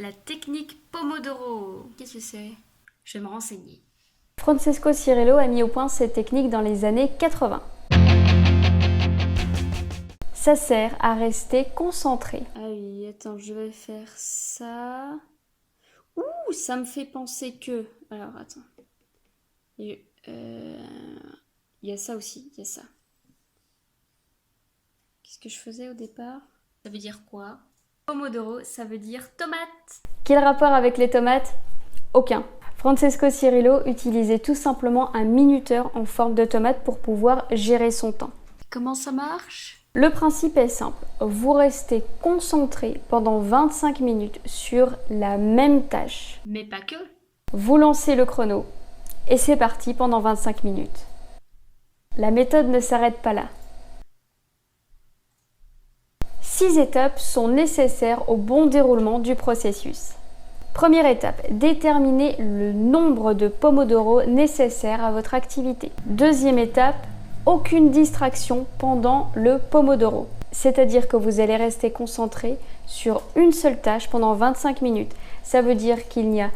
La technique Pomodoro. Qu'est-ce que c'est? Je vais me renseigner. Francesco Cirillo a mis au point cette technique dans les années 80. Ça sert à rester concentré. Ah oui, attends, je vais faire ça. Ouh, ça me fait penser que... Alors, attends. Il y a ça aussi, il y a ça. Qu'est-ce que je faisais au départ? Ça veut dire quoi? Pomodoro, ça veut dire tomate. Quel rapport avec les tomates? Aucun. Francesco Cirillo utilisait tout simplement un minuteur en forme de tomate pour pouvoir gérer son temps. Comment ça marche? Le principe est simple. Vous restez concentré pendant 25 minutes sur la même tâche. Mais pas que. Vous lancez le chrono et c'est parti pendant 25 minutes. La méthode ne s'arrête pas là. 6 étapes sont nécessaires au bon déroulement du processus. Première étape, déterminer le nombre de pomodoro nécessaires à votre activité. Deuxième étape, aucune distraction pendant le pomodoro. C'est-à-dire que vous allez rester concentré sur une seule tâche pendant 25 minutes. Ça veut dire qu'il n'y a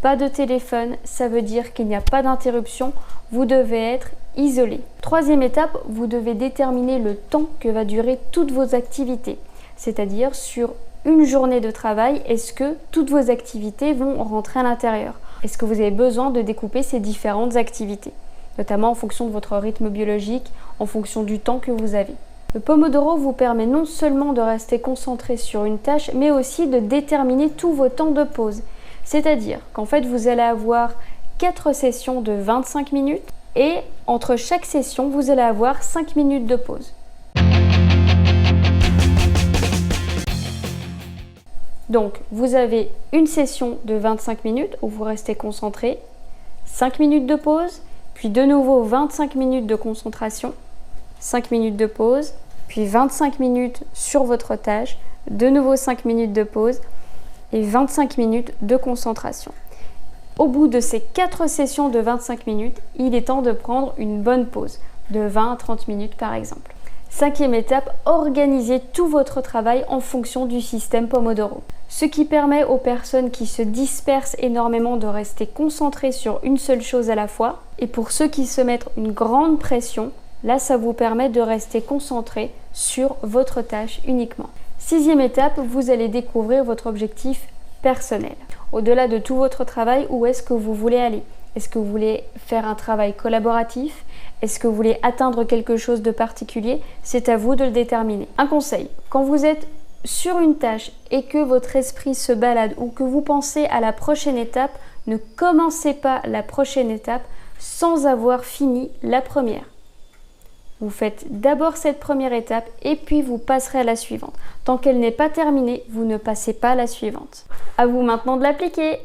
pas de téléphone, ça veut dire qu'il n'y a pas d'interruption. Vous devez être isolé. Troisième étape, vous devez déterminer le temps que va durer toutes vos activités. C'est-à-dire sur une journée de travail, est-ce que toutes vos activités vont rentrer à l'intérieur? Est-ce que vous avez besoin de découper ces différentes activités? Notamment en fonction de votre rythme biologique, en fonction du temps que vous avez. Le Pomodoro vous permet non seulement de rester concentré sur une tâche, mais aussi de déterminer tous vos temps de pause. C'est-à-dire qu'en fait, vous allez avoir 4 sessions de 25 minutes et entre chaque session, vous allez avoir 5 minutes de pause. Donc, vous avez une session de 25 minutes où vous restez concentré, 5 minutes de pause, puis de nouveau 25 minutes de concentration, 5 minutes de pause, puis 25 minutes sur votre tâche, de nouveau 5 minutes de pause et 25 minutes de concentration. Au bout de ces 4 sessions de 25 minutes, il est temps de prendre une bonne pause, de 20 à 30 minutes par exemple. Cinquième étape, organisez tout votre travail en fonction du système Pomodoro. Ce qui permet aux personnes qui se dispersent énormément de rester concentrées sur une seule chose à la fois. Et pour ceux qui se mettent une grande pression, là ça vous permet de rester concentré sur votre tâche uniquement. Sixième étape, vous allez découvrir votre objectif personnel. Au-delà de tout votre travail, où est-ce que vous voulez aller? Est-ce que vous voulez faire un travail collaboratif? Est-ce que vous voulez atteindre quelque chose de particulier? C'est à vous de le déterminer. Un conseil, quand vous êtes sur une tâche et que votre esprit se balade ou que vous pensez à la prochaine étape, ne commencez pas la prochaine étape sans avoir fini la première. Vous faites d'abord cette première étape et puis vous passerez à la suivante. Tant qu'elle n'est pas terminée, vous ne passez pas à la suivante. À vous maintenant de l'appliquer!